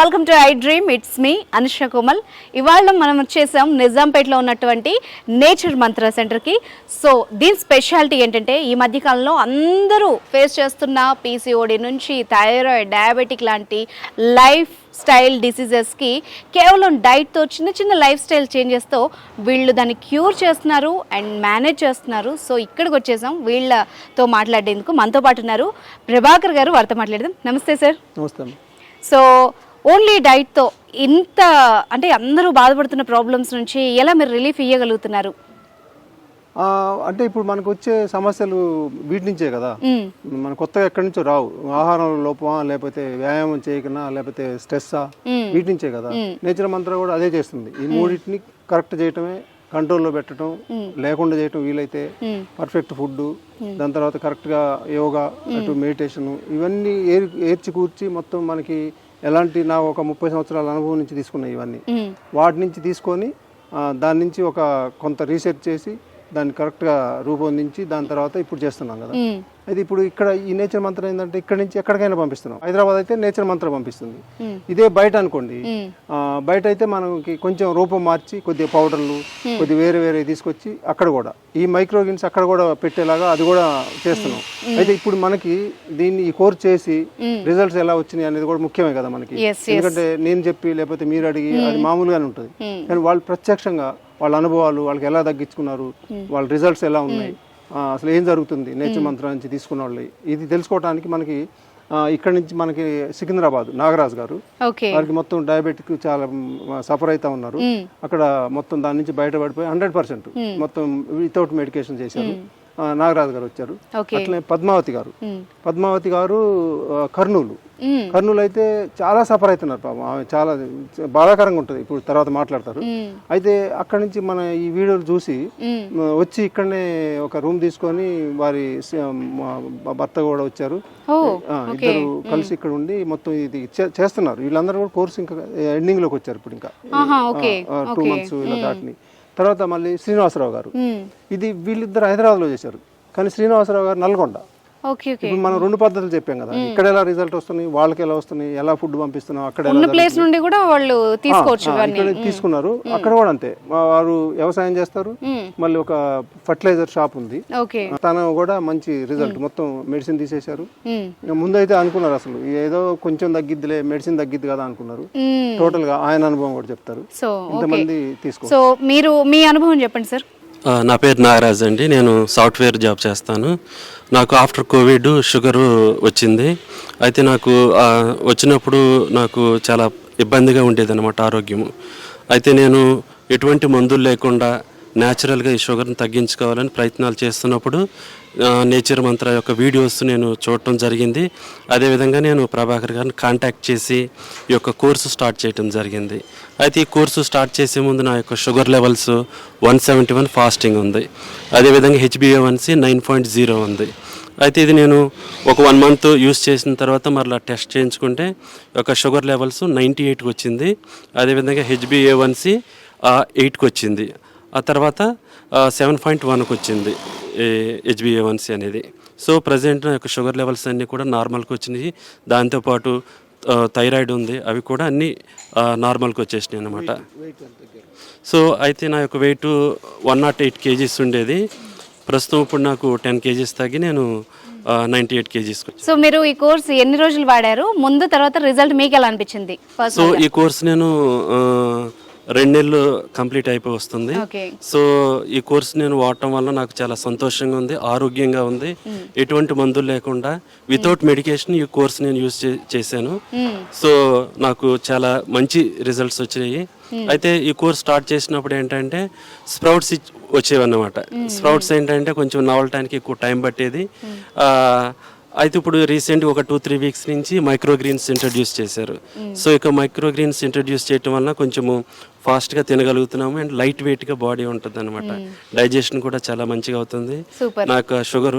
Welcome to I dream. It's me Anusha Komal. ఇవాళ మనం వచ్చేసాం నిజాంపేటలో ఉన్నటువంటి నేచర్ మంత్ర సెంటర్కి. సో దీని స్పెషాలిటీ ఏంటంటే ఈ మధ్యకాలంలో అందరూ ఫేస్ చేస్తున్న పీసీఓడి నుంచి థైరాయిడ్, డయాబెటిక్ లాంటి లైఫ్ స్టైల్ డిసీజెస్కి కేవలం డైట్తో చిన్న చిన్న లైఫ్ స్టైల్ చేంజెస్తో వీళ్ళు దాన్ని క్యూర్ చేస్తున్నారు అండ్ మేనేజ్ చేస్తున్నారు. సో ఇక్కడికి వచ్చేసాం వీళ్ళతో మాట్లాడేందుకు. మనతో పాటు ఉన్నారు ప్రభాకర్ గారు, వారితో మాట్లాడదాం. నమస్తే సార్. నమస్తే. సో ఓన్లీ డైట్తో ఇంత అంటే అందరూ బాధపడుతున్న ప్రాబ్లమ్స్ నుంచి ఎలా మీరు రిలీఫ్ ఇవ్వగలుగుతున్నారు? అంటే ఇప్పుడు మనకు వచ్చే సమస్యలు వీటి నుంచే కదా, మన కొత్తగా ఎక్కడి నుంచో రావు. ఆహారం లోపమా, లేకపోతే వ్యాయామం చేయకనా, లేకపోతే స్ట్రెస్సా, వీటి నుంచే కదా. నేచర్ మంత్ర కూడా అదే చేస్తుంది. ఈ మూడింటిని కరెక్ట్ చేయటమే, కంట్రోల్లో పెట్టడం, లేకుండా చేయటం వీలైతే, పర్ఫెక్ట్ ఫుడ్, దాని తర్వాత కరెక్ట్గా యోగా, అటు మెడిటేషన్, ఇవన్నీ ఏర్చి కూర్చి మొత్తం మనకి ఎలాంటి నా ఒక 30 సంవత్సరాల అనుభవం నుంచి తీసుకున్నాయి. ఇవన్నీ వాటి నుంచి తీసుకొని దాని నుంచి ఒక కొంత రీసెర్చ్ చేసి దాన్ని కరెక్ట్గా రూపొందించి దాని తర్వాత ఇప్పుడు చేస్తున్నాం కదా. అయితే ఇప్పుడు ఇక్కడ ఈ నేచర్ మంత్రం ఏంటంటే ఇక్కడ నుంచి ఎక్కడికైనా పంపిస్తున్నాం. హైదరాబాద్ అయితే నేచర్ మంత్రం పంపిస్తుంది. ఇదే బయట అనుకోండి, బయట అయితే మనకి కొంచెం రూపం మార్చి కొద్దిగా పౌడర్లు కొద్ది వేరే వేరే తీసుకొచ్చి అక్కడ కూడా ఈ మైక్రోగ్రీన్స్ అక్కడ కూడా పెట్టేలాగా అది కూడా చేస్తున్నాం. అయితే ఇప్పుడు మనకి దీన్ని ఈ కోర్స్ చేసి రిజల్ట్స్ ఎలా వచ్చినాయి అనేది కూడా ముఖ్యమే కదా మనకి. ఎందుకంటే నేను చెప్పి లేకపోతే మీరు అడిగి అది మామూలుగానే ఉంటుంది. కానీ వాళ్ళు ప్రత్యక్షంగా వాళ్ళ అనుభవాలు, వాళ్ళకి ఎలా తగ్గించుకున్నారు, వాళ్ళ రిజల్ట్స్ ఎలా ఉన్నాయి, అసలు ఏం జరుగుతుంది నేచర్ మంత్రం నుంచి తీసుకున్న వాళ్ళు, ఇది తెలుసుకోవడానికి మనకి ఇక్కడ నుంచి మనకి సికింద్రాబాద్ నాగరాజ్ గారు, వారికి మొత్తం డయాబెటిక్ చాలా సఫర్ అవుతా ఉన్నారు. అక్కడ మొత్తం దాని నుంచి బయటపడిపోయి 100% మొత్తం వితౌట్ మెడికేషన్ చేశారు. నాగరాజు గారు వచ్చారు. అట్లనే పద్మావతి గారు కర్నూలు అయితే చాలా సఫర్ అవుతున్నారు పాపం. ఆమె చాలా బాధాకరంగా ఉంటుంది, ఇప్పుడు తర్వాత మాట్లాడతారు. అయితే అక్కడి నుంచి మన ఈ వీడియోలు చూసి వచ్చి ఇక్కడనే ఒక రూమ్ తీసుకొని వారి భర్త కూడా వచ్చారు. ఇద్దరు కలిసి ఇక్కడ ఉండి మొత్తం ఇది చేస్తున్నారు. వీళ్ళందరూ కూడా కోర్సు ఇంకా ఎండింగ్ లోకి వచ్చారు. ఇప్పుడు ఇంకా 2 months ఇలా దాటిని తర్వాత మళ్ళీ శ్రీనివాసరావు గారు, ఇది వీళ్ళిద్దరు హైదరాబాద్ లో చేశారు. కానీ శ్రీనివాసరావు గారు నల్గొండ. ఇప్పుడు మనం 2 పద్ధతులు చెప్పాం కదా, ఇక్కడ ఎలా రిజల్ట్ వస్తున్నాయి, వాళ్ళకి ఎలా వస్తున్నాయి, ఎలా ఫుడ్ పంపిస్తున్నాం, అక్కడ ప్లేస్ నుండి కూడా వాళ్ళు తీసుకున్నారు. అక్కడ కూడా అంతే, వారు వ్యవసాయం చేస్తారు. మళ్ళీ ఒక ఫర్టిలైజర్ షాప్ ఉంది, తను కూడా మంచి రిజల్ట్. మొత్తం మెడిసిన్ తీసేశారు. ముందైతే అనుకున్నారు అసలు ఏదో కొంచెం తగ్గిద్దిలే, మెడిసిన్ తగ్గిద్ది కదా అనుకున్నారు. టోటల్ గా ఆయన అనుభవం కూడా చెప్తారు. ఇంతమంది తీసుకో. సో మీరు మీ అనుభవం చెప్పండి సార్. నా పేరు నాగరాజ్ అండి. నేను సాఫ్ట్వేర్ జాబ్ చేస్తాను. నాకు ఆఫ్టర్ కోవిడ్ షుగరు వచ్చింది. అయితే నాకు వచ్చినప్పుడు నాకు చాలా ఇబ్బందిగా ఉండేది అన్నమాట ఆరోగ్యము. అయితే నేను ఎటువంటి మందులు లేకుండా న్యాచురల్గా ఈ షుగర్ని తగ్గించుకోవాలని ప్రయత్నాలు చేస్తున్నప్పుడు నేచర్ మంత్ర యొక్క వీడియోస్ నేను చూడటం జరిగింది. అదేవిధంగా నేను ప్రభాకర్ గారిని కాంటాక్ట్ చేసి ఈ యొక్క కోర్సు స్టార్ట్ చేయడం జరిగింది. అయితే ఈ కోర్సు స్టార్ట్ చేసే ముందు నా యొక్క షుగర్ లెవెల్స్ 171 ఫాస్టింగ్ ఉంది. అదేవిధంగా HbA1c 9.0 ఉంది. అయితే ఇది నేను ఒక 1 month యూస్ చేసిన తర్వాత మరలా టెస్ట్ చేయించుకుంటే ఒక షుగర్ లెవెల్స్ 98కి వచ్చింది. అదేవిధంగా HbA1c 8కి వచ్చింది. ఆ తర్వాత 7.1కి వచ్చింది HbA1c అనేది. సో ప్రజెంట్ నా యొక్క షుగర్ లెవెల్స్ అన్నీ కూడా నార్మల్కి వచ్చినాయి. దాంతోపాటు థైరాయిడ్ ఉంది, అవి కూడా అన్నీ నార్మల్కి వచ్చేసినాయి అన్నమాట. సో అయితే నా యొక్క వెయిట్ 108 kgs ఉండేది. ప్రస్తుతం ఇప్పుడు నాకు 10 kgs తగ్గి నేను 98 kgs. సో మీరు ఈ కోర్స్ ఎన్ని రోజులు వాడారు, ముందు తర్వాత రిజల్ట్ మీకు ఎలా అనిపించింది? సో ఈ కోర్స్ నేను 2 నెలలు కంప్లీట్ అయిపోయి వస్తుంది. సో ఈ కోర్స్ నేను వాడటం వల్ల నాకు చాలా సంతోషంగా ఉంది, ఆరోగ్యంగా ఉంది. ఎటువంటి మందులు లేకుండా వితౌట్ మెడికేషన్ ఈ కోర్స్ నేను యూజ్ చేశాను. సో నాకు చాలా మంచి రిజల్ట్స్ వచ్చాయి. అయితే ఈ కోర్స్ స్టార్ట్ చేసినప్పుడు ఏంటంటే స్ప్రౌట్స్ వచ్చేవన్నమాట. స్ప్రౌట్స్ ఏంటంటే కొంచెం నవలటానికి ఎక్కువ టైం పట్టేది. అయితే ఇప్పుడు రీసెంట్గా ఒక 2-3 weeks నుంచి మైక్రోగ్రీన్స్ ఇంట్రడ్యూస్ చేశారు. సో ఇక మైక్రోగ్రీన్స్ ఇంట్రడ్యూస్ చేయటం వల్ల కొంచెము ఫాస్ట్గా తినగలుగుతున్నాము అండ్ లైట్ వెయిట్గా బాడీ ఉంటుంది అనమాట. డైజెషన్ కూడా చాలా మంచిగా అవుతుంది. నాకు షుగర్,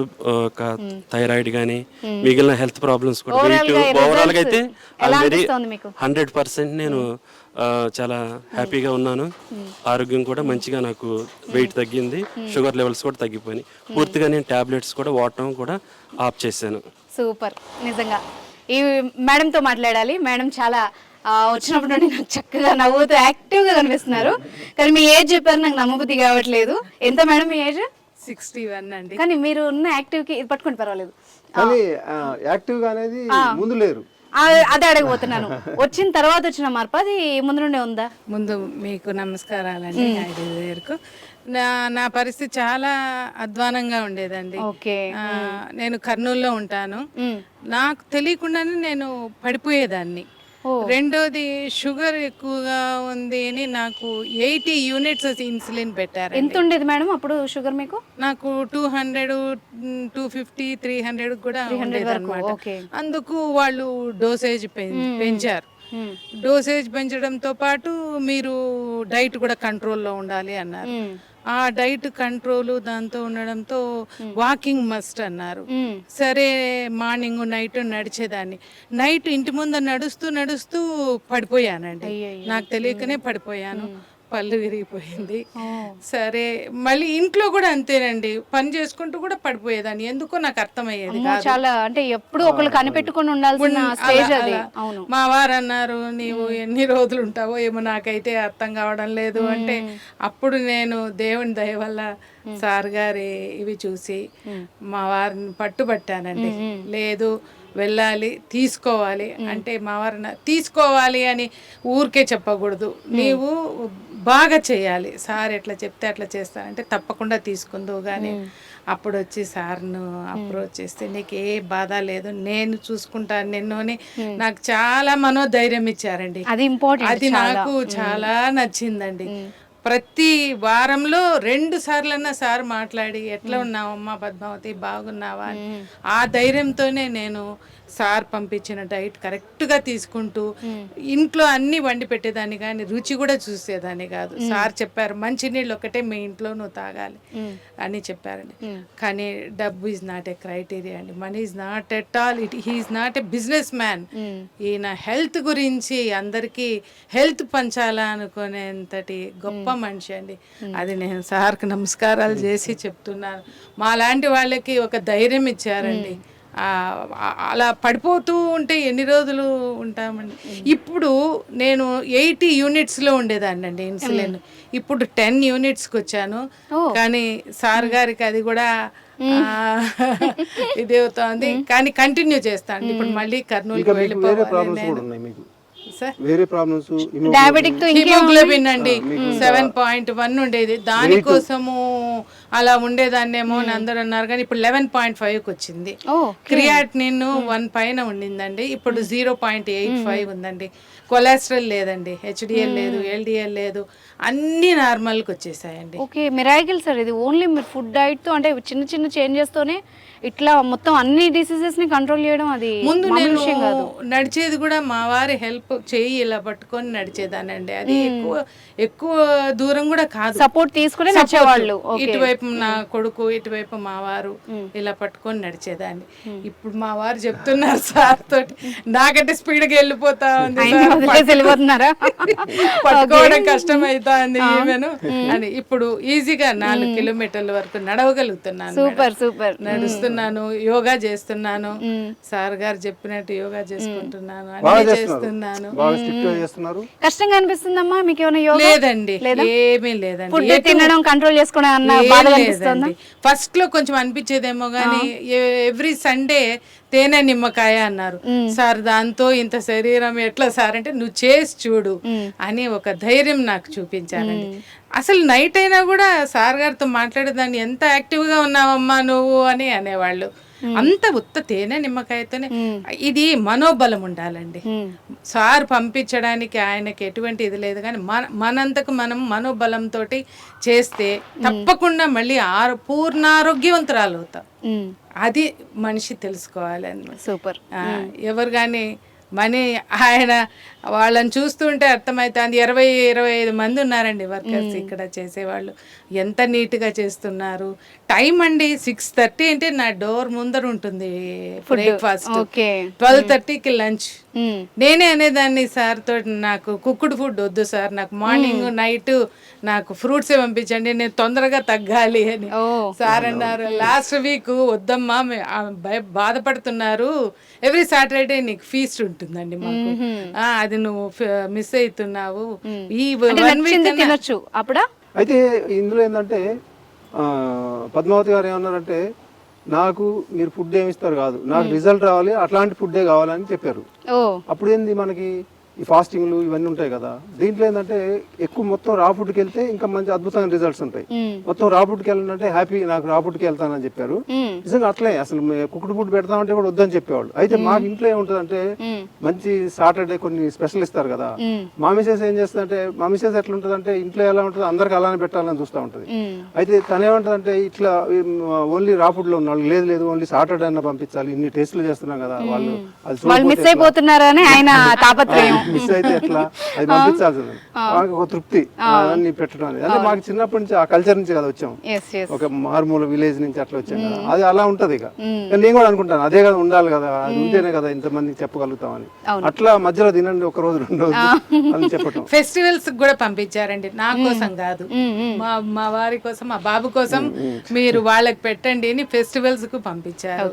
థైరాయిడ్ కానీ మిగిలిన హెల్త్ ప్రాబ్లమ్స్ కూడా వెయిట్ ఓవరాల్గా అయితే 100% నేను చాలా హ్యాపీగా ఉన్నాను. ఆరోగ్యం కూడా మంచిగా, నాకు వెయిట్ తగ్గింది, షుగర్ లెవెల్స్ కూడా తగ్గిపోయినాయి. పూర్తిగా నేను టాబ్లెట్స్ కూడా వాడటం కూడా ఆఫ్ చేశాను. సూపర్. నిజంగా ఈ మేడంతో మాట్లాడాలి. మేడం చాలా వచ్చినప్పటి నుండి నాకు చక్కగా నవ్వుతూ యాక్టివ్గా కనిపిస్తున్నారు. కానీ మీ ఏజ్ చెప్పారు, నాకు నమ్మబుద్ధి కావట్లేదు. ఎంత మేడం మీ ఏజ్? 61 అండి. కానీ మీరు ఉన్న యాక్టివ్కి ఇది పట్టుకొని పర్వాలేదు. కానీ యాక్టివ్ గా అనేది ముందు లేరు. అదే అడగబోతున్నాను, వచ్చిన తర్వాత వచ్చిన మార్పు అది ముందు నుండే ఉందా? ముందు మీకు నమస్కారాలండి. ఐదుకు నా పరిస్థితి చాలా అధ్వానంగా ఉండేదండి. ఓకే. నేను కర్నూలులో ఉంటాను. నాకు తెలియకుండానే నేను పడిపోయేదాన్ని. రెండోది షుగర్ ఎక్కువగా ఉంది అని నాకు 80 యూనిట్స్ ఇన్సులిన్ పెట్టారు. ఎంత ఉండేది మేడం అప్పుడు షుగర్ మీకు? నాకు 200, 250, 300 కూడా ఉండేది అన్నమాట. అందుకు వాళ్ళు డోసేజ్ పెంచారు. డోసేజ్ పెంచడంతో పాటు మీరు డైట్ కూడా కంట్రోల్లో ఉండాలి అన్నారు. ఆ డైట్ కంట్రోల్ దాంతో ఉండడంతో వాకింగ్ మస్ట్ అన్నారు. సరే మార్నింగ్ నైట్ నడిచేదాన్ని. నైట్ ఇంటి ముందు నడుస్తూ పడిపోయానండి. నాకు తెలియకనే పడిపోయాను. పళ్ళు విరిగిపోయింది. సరే మళ్ళీ ఇంట్లో కూడా అంతేనండి, పని చేసుకుంటూ కూడా పడిపోయేదాన్ని. ఎందుకో నాకు అర్థమయ్యేది కాదు. చాలా అంటే ఎప్పుడు ఒకళ్ళు కనిపెట్టుకుని ఉండాల్సిన స్టేజ్ అది. అవును. మా వారు అన్నారు, నీవు ఎన్ని రోజులు ఉంటావో ఏమో నాకైతే అర్థం కావడం లేదు అంటే, అప్పుడు నేను దేవుని దయ వల్ల సార్ గారి ఇవి చూసి మా వారిని పట్టుబట్టానండి. లేదు వెళ్ళాలి, తీసుకోవాలి అంటే మా వారిని తీసుకోవాలి అని ఊరికే చెప్పకూడదు, నీవు బాగా చేయాలి, సార్ ఎట్లా చెప్తే అట్లా చేస్తానంటే తప్పకుండా తీసుకుందువు కానీ. అప్పుడు వచ్చి సార్ను అప్రోచ్ చేస్తే నీకు ఏ బాధ లేదు, నేను చూసుకుంటాను నిన్ను అని నాకు చాలా మనోధైర్యం ఇచ్చారండి. అది ఇంపార్టెంట్. అది నాకు చాలా నచ్చిందండి. ప్రతి వారంలో 2 సార్లన్నా సార్ మాట్లాడి ఎట్లా ఉన్నావమ్మా పద్మావతి, బాగున్నావా అని ఆ ధైర్యంతోనే నేను సార్ పంపించిన డైట్ కరెక్ట్గా తీసుకుంటూ ఇంట్లో అన్ని వండి పెట్టేదాన్ని కానీ రుచి కూడా చూసేదాన్ని కాదు. సార్ చెప్పారు మంచినీళ్ళు ఒకటే మీ ఇంట్లో నువ్వు తాగాలి అని చెప్పారండి. కానీ డబ్బు ఈజ్ నాట్ ఏ క్రైటీరియా అండి. Money is not at all. He is not a business man. ఈయన హెల్త్ గురించి అందరికీ హెల్త్ పంచాలా అనుకునేంతటి గొప్ప మనిషి అండి. అది నేను సార్కి నమస్కారాలు చేసి చెప్తున్నాను. మా లాంటి వాళ్ళకి ఒక ధైర్యం ఇచ్చారండి. అలా పడిపోతూ ఉంటే ఎన్ని రోజులు ఉంటామండి. ఇప్పుడు నేను 80 యూనిట్స్లో ఉండేదాన్ని అండి ఇన్సులిన్. ఇప్పుడు 10 యూనిట్స్కి వచ్చాను. కానీ సార్ గారికి అది కూడా ఇది అవుతుంది. కానీ కంటిన్యూ చేస్తాను. ఇప్పుడు మళ్ళీ కర్నూలుకి వెళ్ళిపోవాలి. వేరే ప్రాబ్లమ్స్ హిమోగ్లోబిన్ అండి 7.1 ఉండేది, దానికోసము అలా ఉండేదాన్నేమో అని అందరూ అన్నారు. కానీ ఇప్పుడు 11.5కి వచ్చింది. క్రియాటినిన్ 1 పైన ఉండిందండి, ఇప్పుడు 0.85 ఉందండి. కొలెస్ట్రాల్ లేదండి, హెచ్డిఎల్ లేదు, ఎల్డిఎల్ లేదు, అన్ని నార్మల్కి వచ్చేసాయండి. ఓకే, మిరాకిల్ సార్ ఇది. ఓన్లీ మీరు ఫుడ్ డైట్ తో అంటే చిన్న చిన్న చేంజెస్ తోనే ఇట్లా మొత్తం అన్ని డిసీజెస్ ని కంట్రోల్ చేయడం అది ముందు నేను నడిచేది కూడా మా వారి హెల్ప్ చేయి ఇలా పట్టుకొని నడిచేదానండి. అది ఎక్కువ దూరం కూడా కాదు, సపోర్ట్ తీసుకుని నడిచేవాళ్ళు. ఇటువైపు నా కొడుకు, ఇటువైపు మా వారు ఇలా పట్టుకొని నడిచేదాన్ని. ఇప్పుడు మా వారు చెప్తున్నారు సార్ తోటి నాకంటే స్పీడ్ గా వెళ్ళిపోతా ఉంది, పట్టుకోవడం కష్టం అవుతా ఉంది ఈమెను అని. ఇప్పుడు ఈజీగా 4 కిలోమీటర్ల వరకు నడవగలుగుతున్నాను. Super super. నడుస్తున్నాను, యోగా చేస్తున్నాను, సార్ గారు చెప్పినట్టు యోగా చేసుకుంటున్నాను, అన్ని చేస్తున్నాను. కష్టంగా అనిపిస్తుందమ్మా మీకు ఏమైనా యోగా? లేదండి, ఏమీ లేదండి. ఫుడ్ తినడం కంట్రోల్ చేసుకోవడం అన్న బాధ అనిపిస్తుందా? ఫస్ట్ లో కొంచెం అనిపించేదేమో కానీ ఎవ్రీ సండే తేనె నిమ్మకాయ అన్నారు సార్, దాంతో ఇంత శరీరం ఎట్లా సార్ అంటే నువ్వు చేసి చూడు అని ఒక ధైర్యం నాకు చూపించారండి. అసలు నైట్ అయినా కూడా సార్ గారితో మాట్లాడేదాన్ని, ఎంత యాక్టివ్గా ఉన్నావమ్మా నువ్వు అని అనేవాళ్ళు. అంత ఉత్త తేనె నిమ్మకాయతోనే. ఇది మనోబలం ఉండాలండి. సార్ పంపించడానికి ఆయనకి ఎటువంటి ఇది లేదు, కానీ మనంతకు మనం మనోబలంతో చేస్తే తప్పకుండా మళ్ళీ పూర్ణారోగ్యవంతురాలు అవుతాం. అది మనిషి తెలుసుకోవాలి అన్నమాట. సూపర్. ఎవరు కానీ మనీ ఆయన వాళ్ళని చూస్తుంటే అర్థమవుతుంది. 20-25 మంది ఉన్నారండి వర్కర్స్ ఇక్కడ చేసేవాళ్ళు. ఎంత నీట్గా చేస్తున్నారు. టైం అండి 6:30 అంటే నా డోర్ ముందర ఉంటుంది బ్రేక్ఫాస్ట్, 12:30కి లంచ్, నేనే అనేదాన్ని సార్ తోటి, నాకు కుక్డ్ ఫుడ్ వద్దు సార్, నాకు మార్నింగ్ నైట్ నాకు ఫ్రూట్సే పంపించండి, నేను తొందరగా తగ్గాలి అని. సార్ అన్నారు లాస్ట్ వీక్ వద్దమ్మా బాధపడుతున్నారు, ఎవ్రీ సాటర్డే నీకు ఫీస్ట్ ఉంటుందండి మాకు, అది నువ్వు మిస్ అవుతున్నావు, ఈ 1 week తినొచ్చు అప్పుడా. అయితే ఇందులో ఏంటంటే పద్మావతి గారు ఏమన్నారంటే, నాకు మీరు ఫుడ్ ఏమి ఇస్తారు కాదు, నాకు రిజల్ట్ రావాలి, అట్లాంటి ఫుడ్డే కావాలని చెప్పారు. అప్పుడు ఏంది మనకి ఈ ఫాస్టింగ్లు ఇవన్నీ ఉంటాయి కదా, దీంట్లో ఏంటంటే ఎక్కువ మొత్తం రా ఫుడ్కి వెళ్తే ఇంకా మంచి అద్భుతమైన రిజల్ట్స్ ఉంటాయి. మొత్తం రా ఫుడ్కి వెళ్ళాలంటే హ్యాపీ, నాకు రా ఫుడ్కి వెళ్తానని చెప్పారు. నిజంగా అట్లే అసలు కుక్డ్ ఫుడ్ పెడతామంటే కూడా వద్దని చెప్పేవాళ్ళు. అయితే మాకు ఇంట్లో ఏముంటదంటే మంచి సాటర్డే కొన్ని స్పెషల్ ఇస్తారు కదా, మా మిసెస్ ఏం చేస్తుందంటే, మా మిసెస్ ఎట్లా ఉంటుందంటే ఇంట్లో ఎలా ఉంటుంది అందరికి అలానే పెట్టాలని చూస్తూ ఉంటుంది. అయితే తను ఏమంటుందంటే, ఇట్లా ఓన్లీ రా ఫుడ్ లో ఉన్నాళ్ళు, లేదు లేదు ఓన్లీ సాటర్డే అన్న పంపించాలి, ఇన్ని టేస్ట్లు చేస్తున్నాం కదా, వాళ్ళు అది మిస్ అయిపోతున్నారని ఆయన తాపత్రయం. మిస్ అయితే ఎట్లా, అది పంపించాల్సింది. మాకు ఒక తృప్తి అన్ని పెట్టడం అనేది. అంటే మాకు చిన్నప్పటి నుంచి ఆ కల్చర్ నుంచి కదా వచ్చాం, ఒక మారుమూల విలేజ్ నుంచి అట్లా వచ్చాం కదా, అది అలా ఉంటది. ఇక నేను కూడా అనుకుంటాను అదే కదా ఉండాలి కదా, అది ఉంటేనే కదా ఇంతమందికి చెప్పగలుగుతామని. అట్లా మధ్యలో తినండి ఒక రోజు 2 రోజులు అని చెప్పటం. ఫెస్టివల్స్ కూడా పంపించారండి, నా కోసం కాదు, మా వారి కోసం, మా బాబు కోసం మీరు వాళ్ళకి పెట్టండి అని ఫెస్టివల్స్ కు పంపించారు.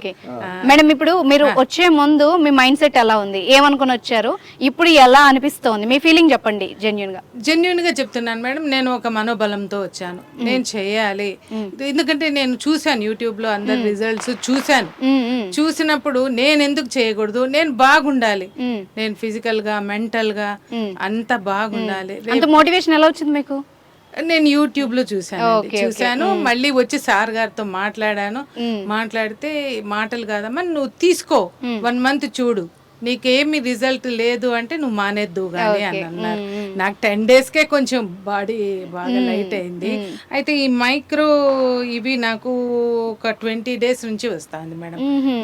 మేడం, ఇప్పుడు మీరు వచ్చే ముందు మీ మైండ్ సెట్ ఎలా ఉంది, ఏమనుకుని వచ్చారు, ఇప్పుడు ఎలా అనిపిస్తోంది, మీ ఫీలింగ్ చెప్పండి. జెన్యున్ గా చెప్తున్నాను మేడం, నేను ఒక మనోబలంతో వచ్చాను, నేను చేయాలి. ఎందుకంటే నేను చూసాను యూట్యూబ్ లో అందరి రిజల్ట్స్ చూసినప్పుడు నేను ఎందుకు చేయకూడదు, నేను బాగుండాలి, నేను ఫిజికల్ గా మెంటల్ గా అంత బాగుండాలి. అంత మోటివేషన్ ఎలా వచ్చింది మీకు? నేను యూట్యూబ్ లో చూసాను, మళ్ళీ వచ్చి సార్ గారితో మాట్లాడాను. మాట్లాడితే మాటలు కాదమ్మా, నువ్వు తీసుకో 1 month చూడు, నీకేమి రిజల్ట్ లేదు అంటే నువ్వు మానేద్దు కానీ అని అన్నారు. నాకు 10 daysకే కొంచెం బాడీ బాగా లైట్ అయింది. అయితే ఈ మైక్రో ఇవి నాకు ఒక 20 days నుంచి వస్తుంది మేడం,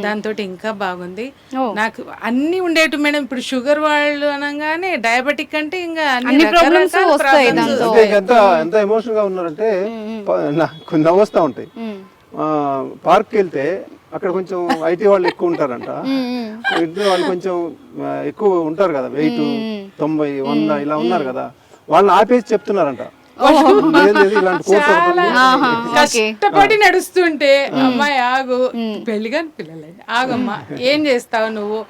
దాంతో ఇంకా బాగుంది. నాకు అన్ని ఉండేవి మేడం. ఇప్పుడు షుగర్ వాళ్ళు అనగానే డయాబెటిక్ అంటే ఇంకా అన్ని ప్రాబ్లమ్స్ వస్తాయి. ఎంత ఎమోషన్ గా ఉన్నారంటే నాకు నవ్వొస్తా ఉంటాయి. పార్క్కి వెళ్తే అక్కడ కొంచెం ఐటీ వాళ్ళు ఎక్కువ ఉంటారంట, ఇంట్లో వాళ్ళు కొంచెం ఎక్కువ ఉంటారు కదా, వెయిట్ 90, 100 ఇలా ఉన్నారు కదా, వాళ్ళని ఆపేసి చెప్తున్నారంట, కష్టపడి నడుస్తుంటే అమ్మాయి ఆగు, పెళ్లిగాని పిల్లలండి, ఆగమ్మా ఏం చేస్తావు నువ్వు,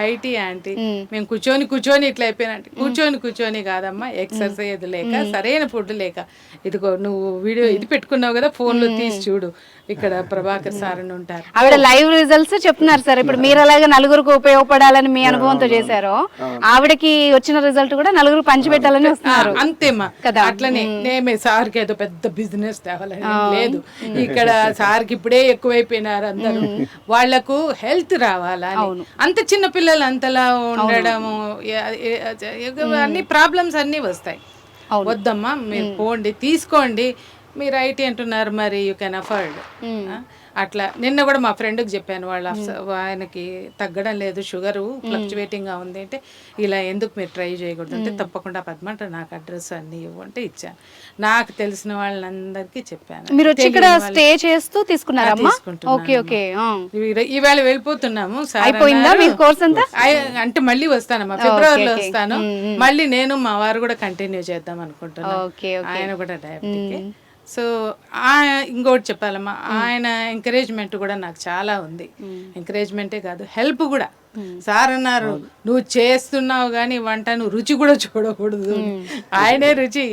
ఐటీ ఆంటీ, మేము కూర్చొని ఇట్లా అయిపోయినట్టు, కూర్చొని కాదమ్మా, ఎక్సర్సైజ్ లేక సరైన ఫుడ్ లేక, ఇదిగో నువ్వు వీడియో ఇది పెట్టుకున్నావు కదా, ఫోన్ లో తీసి చూడు, ఇక్కడ ప్రభాకర్ సార్ అని ఉంటారు, ఆవిడ లైవ్ రిజల్ట్స్ చెప్తున్నారు సార్. ఇప్పుడు మీరు అలాగే నలుగురికి ఉపయోగపడాలని మీ అనుభవంతో చేశారో, ఆవిడకి వచ్చిన రిజల్ట్ కూడా నలుగురు పంచిపెట్టాలని వస్తున్నారు. అంతేమా కదా, అట్లనే నేమే సార్కి ఏదో పెద్ద బిజినెస్ తేవాలని లేదు, ఇక్కడ సార్కి ఇప్పుడే ఎక్కువైపోయినారు అందరూ, వాళ్లకు హెల్త్ రావాలని. అంత చిన్న పిల్లలు అంతలా ఉండడము, అన్ని ప్రాబ్లమ్స్ అన్ని వస్తాయి. వద్దమ్మా మీరు పోండి, తీసుకోండి, మీరు ఐటీ అంటున్నారు, మరి యూ కెన్ అఫోర్డ్. అట్లా నిన్న కూడా మా ఫ్రెండ్కి చెప్పాను, ఆయనకి తగ్గడం లేదు, షుగరు ఫ్లక్చువేటింగ్ గా ఉంది అంటే, ఇలా ఎందుకు మీరు ట్రై చేయకూడదు అంటే, తప్పకుండా పద్మ అంటే నాకు అడ్రస్ అన్ని ఇవ్వంటే ఇచ్చాను. నాకు తెలిసిన వాళ్ళందరికీ చెప్పాను. మీరు వచ్చి ఇక్కడ స్టే చేస్తూ తీసుకున్నారమ్మా? Okay okay. ఇవాళ వెళ్ళిపోతున్నాము అంటే, మళ్ళీ వస్తానమ్మా, ఫిబ్రవరిలో వస్తాను. మళ్ళీ నేను మా వారు కూడా కంటిన్యూ చేద్దాం అనుకుంటున్నాను, ఆయన కూడా డయాబెటిక్. సో ఇంకోటి చెప్పాలమ్మా, ఆయన ఎంకరేజ్మెంట్ కూడా నాకు చాలా ఉంది. ఎంకరేజ్మెంటే కాదు, హెల్ప్ కూడా. సార్ అన్నారు, నువ్వు చేస్తున్నావు కానీ వంట నువ్వు రుచి కూడా చూడకూడదు, ఆయనే రుచి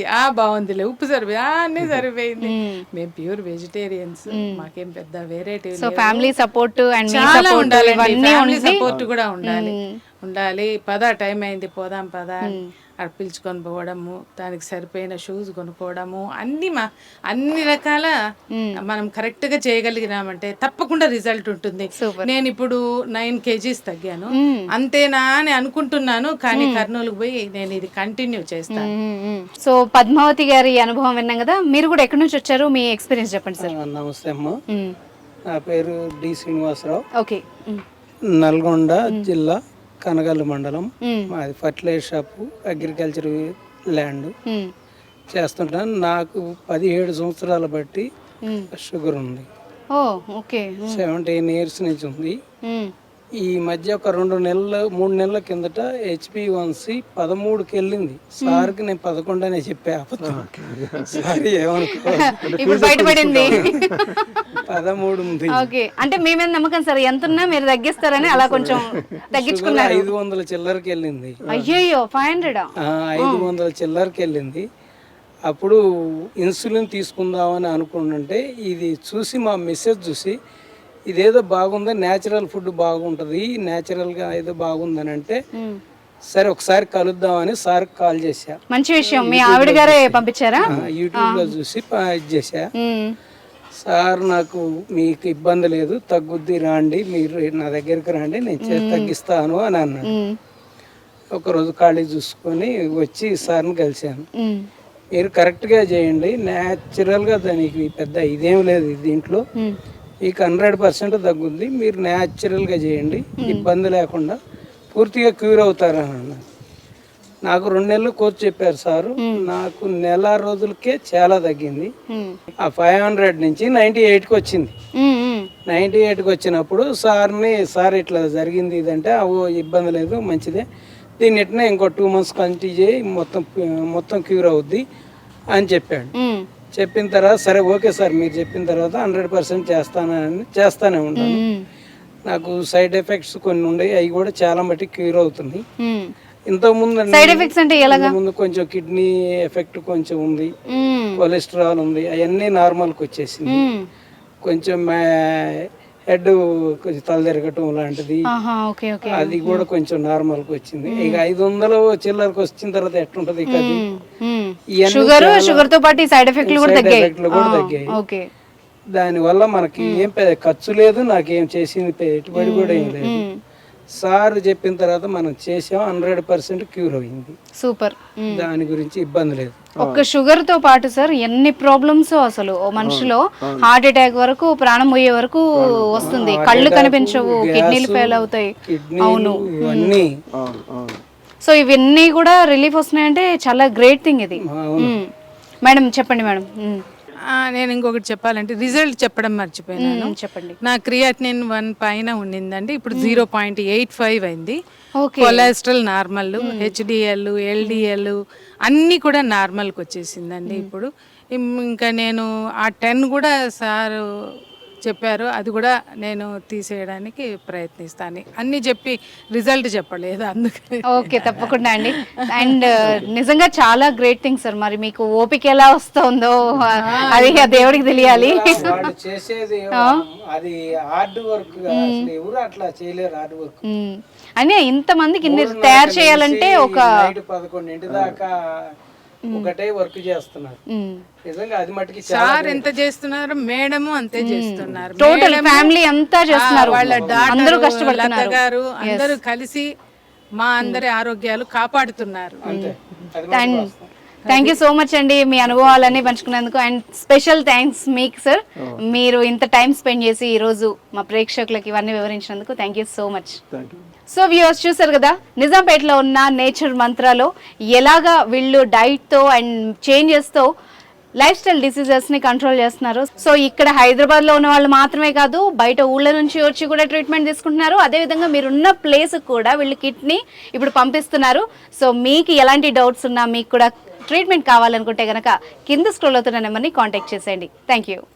బాగుందిలే, ఉప్పు సరిపోయి అన్ని సరిపోయింది. మేము ప్యూర్ వెజిటేరియన్స్, మాకేం పెద్ద వెరైటీ ఫ్యామిలీ సపోర్ట్ చాలా ఉండాలి, ఫ్యామిలీ సపోర్ట్ కూడా ఉండాలి. పద టైం అయింది పోదాం పద అక్కడ పిలుచుకొని పోవడము, దానికి సరిపోయిన షూస్ కొనుక్కోవడము, అన్ని రకాల మనం కరెక్ట్ గా చేయగలిగినామంటే తప్పకుండా రిజల్ట్ ఉంటుంది. నేను ఇప్పుడు 9 kgs తగ్గాను, అంతేనా అని అనుకుంటున్నాను, కానీ కర్నూలుకు పోయి నేను ఇది కంటిన్యూ చేస్తాను. సో పద్మావతి గారి అనుభవం విన్నాం కదా, మీరు కూడా ఎక్కడి నుంచి వచ్చారు, మీ ఎక్స్పీరియన్స్ చెప్పండి సార్. నమస్తే అమ్మ, నా పేరు డి శ్రీనివాసరావు. ఓకే. నల్గొండ జిల్లా కనగల్లు మండలం, మాది ఫర్టిలైజర్ షాపు, అగ్రికల్చర్ ల్యాండ్ చేస్తుంటాను. నాకు 17 సంవత్సరాల బట్టి షుగర్ ఉంది. 17 years నుంచి ఉంది. ఈ మధ్య ఒక 3 నెలల కిందట HP1C 13కి వెళ్ళింది. సార్కి నేను 11 అనే చెప్పా. సారీ ఏమనుకో, ఇప్పుడు బయటపడింది. 13 ఉంది. ఓకే, అంటే మీ మీద నమ్మకం సార్, ఎంత ఉన్నా మీరు తగ్గిస్తారని అలా కొంచెం తగ్గించుకున్నారు. 500 చిల్లరకి వెళ్ళింది. అయ్యయ్యో 500 500 చిల్లరకి వెళ్ళింది. అప్పుడు ఇన్సులిన్ తీసుకుందామని అనుకుంటుంటే ఇది చూసి మా మెసేజ్ చూసి ఇదేదో బాగుంది, న్యాచురల్ ఫుడ్ బాగుంటుంది, న్యాచురల్గా ఏదో బాగుందని అంటే సరే ఒకసారి కలుద్దామని సార్కి కాల్ చేశా. మంచి విషయం, మీ ఆవిడ గారే పంపించారా? యూట్యూబ్లో చూసి ఇది చేశా. సార్ నాకు మీకు ఇబ్బంది లేదు, తగ్గుద్ది, రాండి మీరు నా దగ్గరికి రండి, నేను తగ్గిస్తాను అని అన్నాడు. ఒకరోజు ఖాళీ చూసుకొని వచ్చి సార్ని కలిశాను. మీరు కరెక్ట్గా చేయండి, న్యాచురల్గా దానికి పెద్ద ఇదేం లేదు దీంట్లో, మీకు 100% తగ్గుద్ది, మీరు న్యాచురల్గా చేయండి, ఇబ్బంది లేకుండా పూర్తిగా క్యూర్ అవుతారని అన్నారు. నాకు 2 నెలలు కోర్సు చెప్పారు సారు. నాకు నెల రోజులకే చాలా తగ్గింది. ఆ 500 నుంచి 98కి వచ్చింది. 98కి వచ్చినప్పుడు సార్ ఇట్లా జరిగింది ఇదంటే, ఓ ఇబ్బంది లేదు, మంచిదే, దీన్ని ఎట్నే ఇంకో 2 months కంటిన్యూ చేయి, మొత్తం క్యూర్ అవుద్ది అని చెప్పాడు. చెప్పిన తర్వాత సరే ఓకే సార్ మీరు చెప్పిన తర్వాత 100% చేస్తానే ఉంటాను. నాకు సైడ్ ఎఫెక్ట్స్ కొన్ని ఉన్నాయి, అవి కూడా చాలా మట్టి క్యూర్ అవుతున్నాయి. ఇంతకుముందు సైడ్ ఎఫెక్ట్స్ అంటే ముందు కొంచెం కిడ్నీ ఎఫెక్ట్ కొంచెం ఉంది, కొలెస్ట్రాల్ ఉంది, అవన్నీ నార్మల్కి వచ్చేసింది. కొంచెం హెడ్ కొంచెం తల తిరగటం లాంటిది అది కూడా కొంచెం నార్మల్కి వచ్చింది. ఇక 500 చిల్లరకు వచ్చిన తర్వాత ఎట్లుంటది ఇక అది. షుగర్ తో పాటు సైడ్ ఎఫెక్ట్లు కూడా తగ్గాయి. దానివల్ల మనకి ఏం ఖర్చు లేదు, నాకేం చేసింది పెట్టుబడి కూడా ఏం లేదు. సార్ చెప్పిన తర్వాత మనం చేసాం, 100% క్యూర్ అయింది. సూపర్, దాని గురించి ఇబ్బంది లేదు. ఒక్క షుగర్ తో పాటు సార్ ఎన్ని ప్రాబ్లమ్స్ అసలు ఓ మనిషిలో, హార్ట్ అటాక్ వరకు, ప్రాణం పోయే వరకు వస్తుంది, కళ్ళు కనిపించవు, కిడ్నీలు ఫెయిల్ అవుతాయి. అవును, ఇవన్నీ సో ఇవన్నీ కూడా రిలీఫ్ వస్తున్నాయంటే చాలా గ్రేట్ థింగ్ ఇది. మేడం చెప్పండి మేడం. నేను ఇంకొకటి చెప్పాలంటే రిజల్ట్ చెప్పడం మర్చిపోయినాను. చెప్పండి. నా క్రియాటినిన్ 1 పైన ఉండిందండి, ఇప్పుడు 0.85 అయింది. కొలెస్ట్రాల్ నార్మల్, HDL, LDL అన్నీ కూడా నార్మల్కి వచ్చేసిందండి. ఇప్పుడు ఇంకా నేను ఆ 10 కూడా సార్ చెప్పారు, అది కూడా నేను తీసేయడానికి ప్రయత్నిస్తాను. అన్ని చెప్పి రిజల్ట్ చెప్పలేదు అందుకని. ఓకే, తప్పకుండా అండి. అండ్ నిజంగా చాలా గ్రేట్ థింగ్ సార్. మరి మీకు ఓపిక ఎలా వస్తుందో అది దేవుడికి తెలియాలి. చేసేది అది హార్డ్ వర్క్, ఎవరు అట్లా చేయలేరు హార్డ్ వర్క్. అని ఇంతమందికి తయారు చేయాలంటే ఒక 11 దాకా ఒకటే వర్క్ చేస్తున్నారు. నిజంగా అది మటుకి సార్ ఎంత చేస్తున్నారు, మేడం అంతే చేస్తున్నారు, టోటల్ ఫ్యామిలీ అంతా చేస్తున్నారు, వాళ్ళ అందరూ కష్టపడుతున్నారు, గారు అందరూ కలిసి మా అందరి ఆరోగ్యాలు కాపాడుతున్నారు. థ్యాంక్ యూ సో మచ్ అండి మీ అనుభవాలన్నీ పంచుకున్నందుకు. అండ్ స్పెషల్ థ్యాంక్స్ మీకు సార్, మీరు ఇంత టైం స్పెండ్ చేసి ఈరోజు మా ప్రేక్షకులకి ఇవన్నీ వివరించినందుకు thank you so much. So viewers చూసారు కదా, నిజాంపేటలో ఉన్న నేచర్ మంత్రాలో ఎలాగా వీళ్ళు డైట్తో అండ్ చేంజెస్తో లైఫ్ స్టైల్ డిసీజెస్ని కంట్రోల్ చేస్తున్నారు. సో ఇక్కడ హైదరాబాద్లో ఉన్న వాళ్ళు మాత్రమే కాదు, బయట ఊళ్ళ నుంచి వచ్చి కూడా ట్రీట్మెంట్ తీసుకుంటున్నారు. అదేవిధంగా మీరున్న ప్లేస్ కూడా వీళ్ళు కిట్ని ఇప్పుడు పంపిస్తున్నారు. సో మీకు ఎలాంటి డౌట్స్ ఉన్నా, మీకు కూడా ట్రీట్మెంట్ కావాలనుకుంటే కనుక కింద స్క్రోల్ అవుతున్న నెంబర్ని కాంటాక్ట్ చేసేయండి. Thank you.